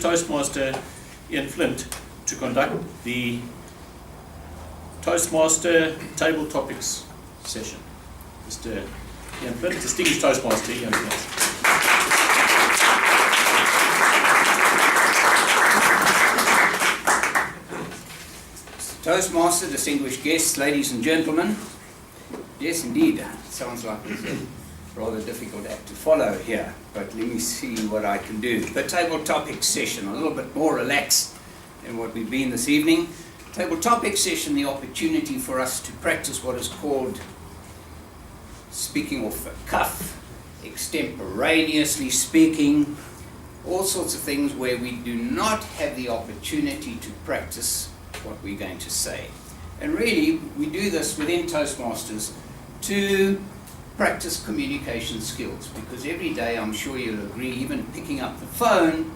Toastmaster Ian Flint to conduct the Toastmaster Table Topics session. Mr. Ian Flint, distinguished Toastmaster Ian Flint. Toastmaster, distinguished guests, ladies and gentlemen. Yes, indeed, it sounds like it's a rather difficult act to follow here, but let me see what I can do. The table topics session, a little bit more relaxed than what we've been this evening. Table topics session, the opportunity for us to practice what is called speaking off the cuff, extemporaneously speaking, all sorts of things where we do not have the opportunity to practice what we're going to say. And really, we do this within Toastmasters to practice communication skills, because every day, I'm sure you'll agree, even picking up the phone,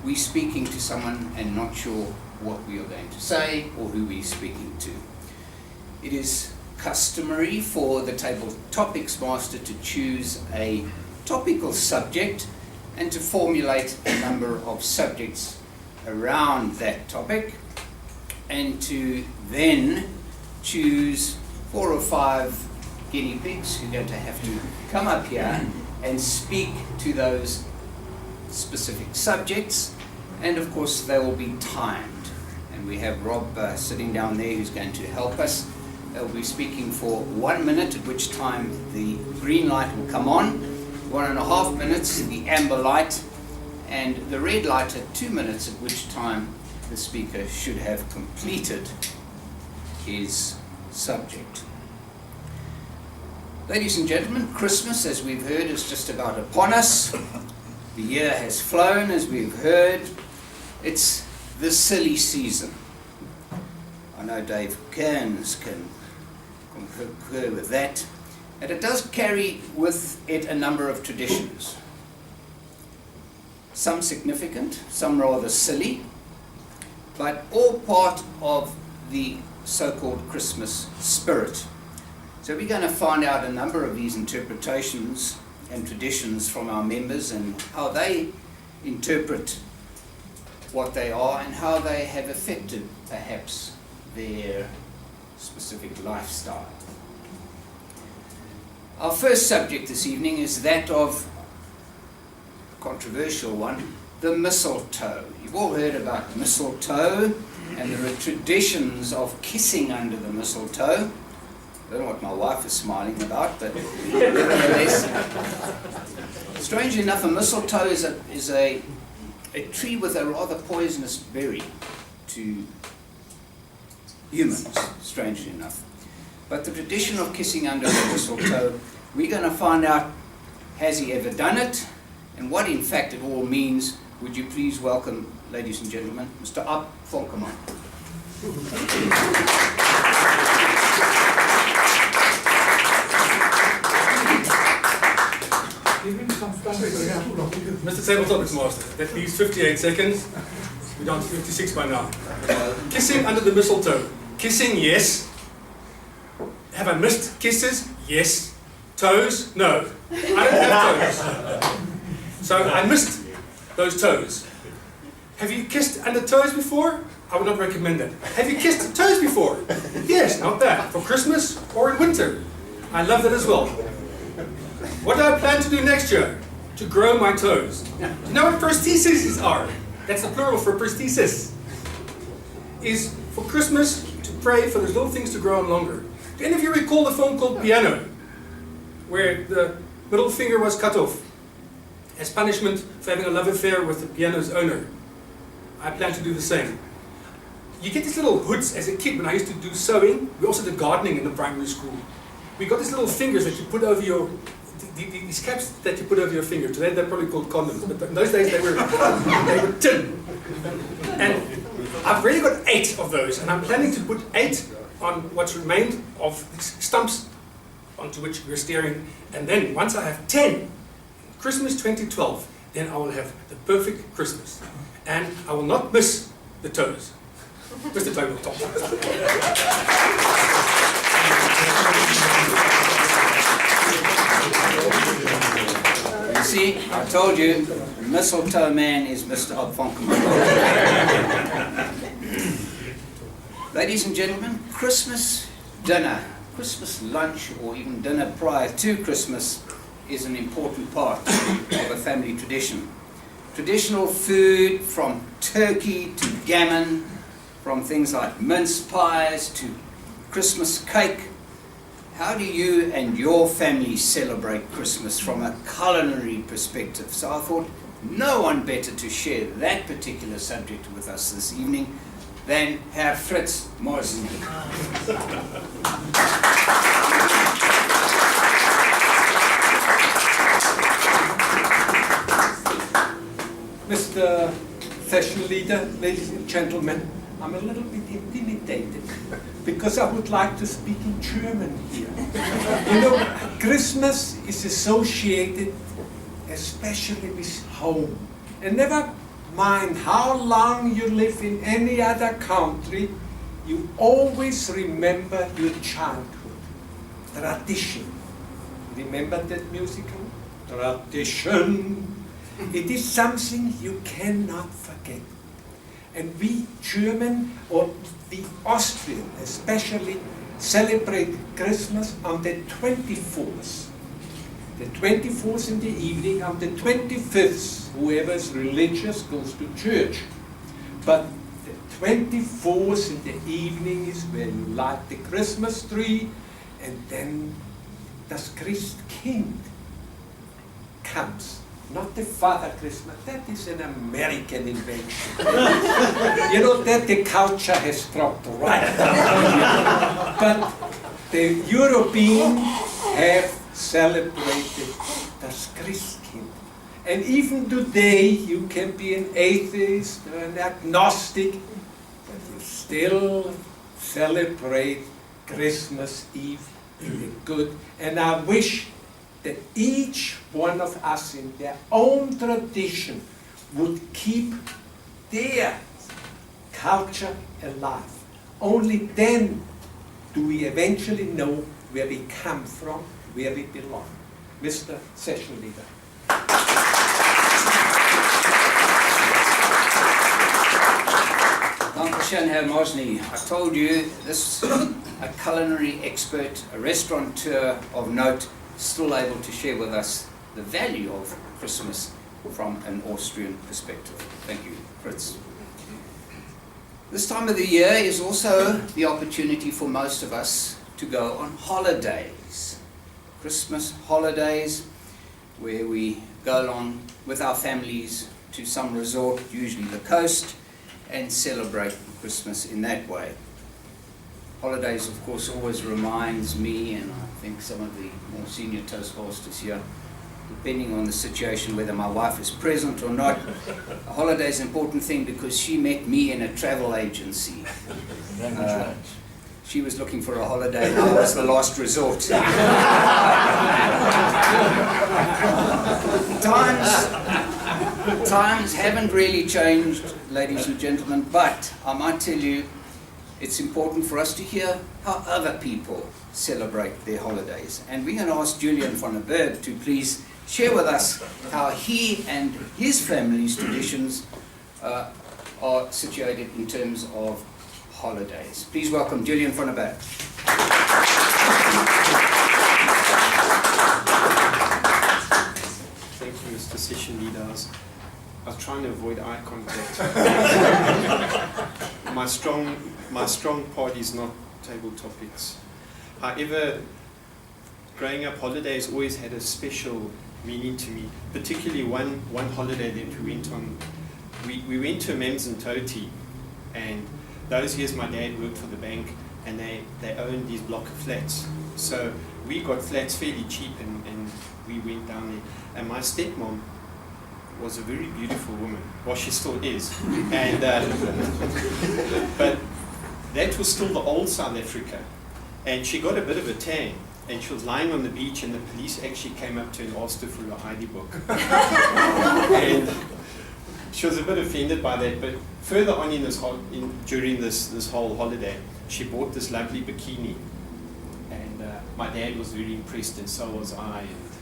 we're speaking to someone and not sure what we are going to say or who we're speaking to. It is customary for the Table Topics Master to choose a topical subject and to formulate a number of subjects around that topic, and to then choose 4 or 5 guinea pigs who are going to have to come up here and speak to those specific subjects, and of course they will be timed. And we have Rob sitting down there who's going to help us. They'll be speaking for 1 minute, at which time the green light will come on, 1.5 minutes the amber light, and the red light at 2 minutes, at which time the speaker should have completed his subject. Ladies and gentlemen, Christmas, as we've heard, is just about upon us. The year has flown, as we've heard. It's the silly season. I know Dave Kearns can concur with that. And it does carry with it a number of traditions. Some significant, some rather silly, but all part of the so-called Christmas spirit. So we're going to find out a number of these interpretations and traditions from our members and how they interpret what they are and how they have affected perhaps their specific lifestyle. Our first subject this evening is that of a controversial one, the mistletoe. You've all heard about mistletoe, and there are traditions of kissing under the mistletoe. I don't know what my wife is smiling about, but nevertheless. Strangely enough, a mistletoe is a tree with a rather poisonous berry to humans, strangely enough. But the tradition of kissing under the mistletoe, we're going to find out, has he ever done it, and what in fact it all means. Would you please welcome, ladies and gentlemen, Mr. Ab Volkerman. Mr. Table Topics Master, that leaves 58 seconds. We're down to 56 by now. Kissing under the mistletoe. Kissing, yes. Have I missed kisses? Yes. Toes? No. I don't have toes. So I missed those toes. Have you kissed under toes before? I would not recommend that. Have you kissed toes before? Yes, not bad. For Christmas or in winter. I love that as well. What do I plan to do next year? To grow my toes. Do you know what prostheses are? That's the plural for prosthesis. Is for Christmas to pray for those little things to grow on longer. Do any of you recall the film called Piano? Where the middle finger was cut off as punishment for having a love affair with the piano's owner. I plan to do the same. You get these little hoods as a kid. When I used to do sewing, we also did gardening in the primary school. We got these little fingers that you put over your, these caps that you put over your finger. Today they're probably called condoms, but in those days they were tin. And I've really got 8 of those, and I'm planning to put 8 on what's remained of these stumps onto which we're staring. And then once I have 10, Christmas 2012, then I will have the perfect Christmas. And I will not miss the toes. Mr. Table Top. See, I told you, the mistletoe man is Mr. Opfonkum. Ladies and gentlemen, Christmas dinner, Christmas lunch, or even dinner prior to Christmas is an important part of a family tradition. Traditional food, from turkey to gammon, from things like mince pies to Christmas cake. How do you and your family celebrate Christmas from a culinary perspective? So I thought no one better to share that particular subject with us this evening than Herr Fritz Morrison. Mr. Session Leader, ladies and gentlemen, I'm a little bit intimidated because I would like to speak in German here. You know, Christmas is associated especially with home. And never mind how long you live in any other country, you always remember your childhood. Tradition. Remember that musical? Tradition. It is something you cannot forget. And we German, or the Austrian especially, celebrate Christmas on the 24th. The 24th in the evening, on the 25th, whoever is religious goes to church. But the 24th in the evening is where you light the Christmas tree, and then das Christkind comes. Not the Father Christmas, that is an American invention. You know, that the culture has dropped right down. But the Europeans have celebrated das Christkind. And even today, you can be an atheist or an agnostic, but you still celebrate Christmas Eve in the good. And I wish that each one of us in their own tradition would keep their culture alive. Only then do we eventually know where we come from, where we belong. Mr. Session Leader. Dankeschön, Herr Mosny. I told you this, a culinary expert, a restaurateur of note, still able to share with us the value of Christmas from an Austrian perspective. Thank you, Fritz. This time of the year is also the opportunity for most of us to go on holidays. Christmas holidays, where we go along with our families to some resort, usually the coast, and celebrate Christmas in that way. Holidays, of course, always reminds me, and I think some of the more senior Toastmasters here, depending on the situation, whether my wife is present or not, a holiday is an important thing because she met me in a travel agency. She was looking for a holiday and I was the last resort. Times haven't really changed, ladies and gentlemen, but I might tell you, it's important for us to hear how other people celebrate their holidays. And we're going to ask Julian van der Berg to please share with us how he and his family's traditions are situated in terms of holidays. Please welcome Julian van der Berg. Thank you, Mr. Session Leader. I was trying to avoid eye contact. My strong part is not table topics. However, growing up, holidays always had a special meaning to me. Particularly one holiday that we went on. We went to Mems and Toti, and those years my dad worked for the bank, and they owned these block of flats. So we got flats fairly cheap, and we went down there. And my stepmom was a very beautiful woman. Well, she still is. And but that was still the old South Africa. And she got a bit of a tan. And she was lying on the beach, and the police actually came up to her and asked her for her ID book. And she was a bit offended by that. But further on during this whole holiday, she bought this lovely bikini. And my dad was very impressed, and so was I. And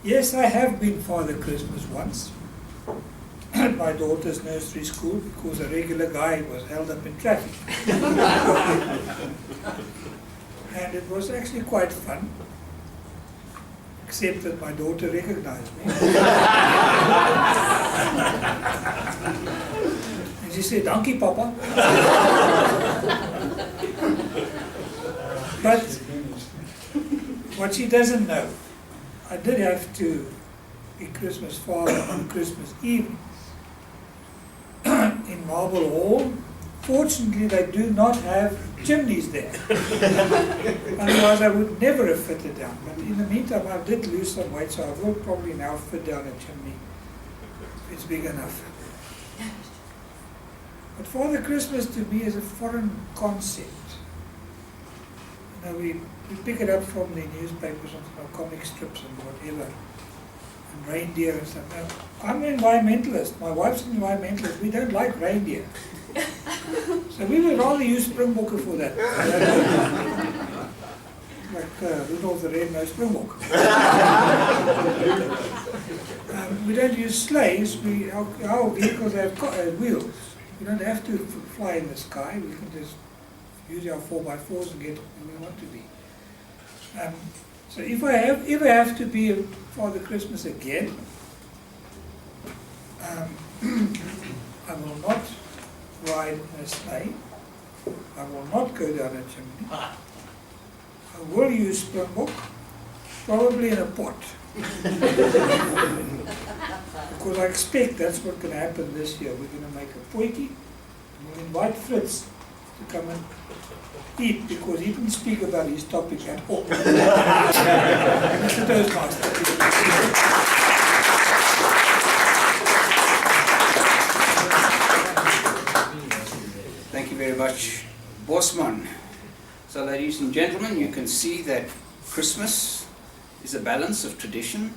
Yes, I have been Father Christmas once at my daughter's nursery school because a regular guy was held up in traffic. And it was actually quite fun, except that my daughter recognized me. And she said, "Dankie, Papa." But what she doesn't know, I did have to be Christmas father on Christmas evening in Marble Hall. Fortunately, they do not have chimneys there. Otherwise, I would never have fitted down. But in the meantime, I did lose some weight, so I will probably now fit down a chimney. It's big enough. But Father Christmas to me is a foreign concept. You know, we pick it up from the newspapers and from comic strips and whatever, and reindeer and stuff. Now, I'm an environmentalist. My wife's an environmentalist. We don't like reindeer. So we would rather use springbokken for that. Like Rudolph the Red-Nosed Springbok. We don't use sleighs. Our vehicles have wheels. We don't have to fly in the sky. We can just use our 4x4s and get where we want to be. So if I ever have to be a Father Christmas again, I will not ride in a sleigh. I will not go down a chimney. I will use springbok, probably in a pot. Because I expect that's what's going to happen this year. We're going to make a potjie, and we'll invite Fritz to come and eat, because he didn't speak about his topic at all. Mr. Toastmaster. Thank you very much, Bosman. So, ladies and gentlemen, you can see that Christmas is a balance of tradition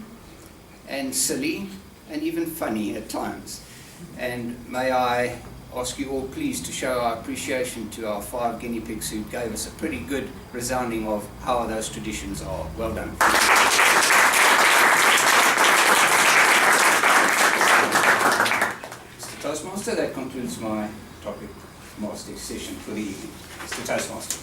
and silly and even funny at times. And may I ask you all please to show our appreciation to our 5 guinea pigs who gave us a pretty good resounding of how those traditions are. Well done. Mr. Toastmaster, that concludes my topic master session for the evening. Mr. Toastmaster.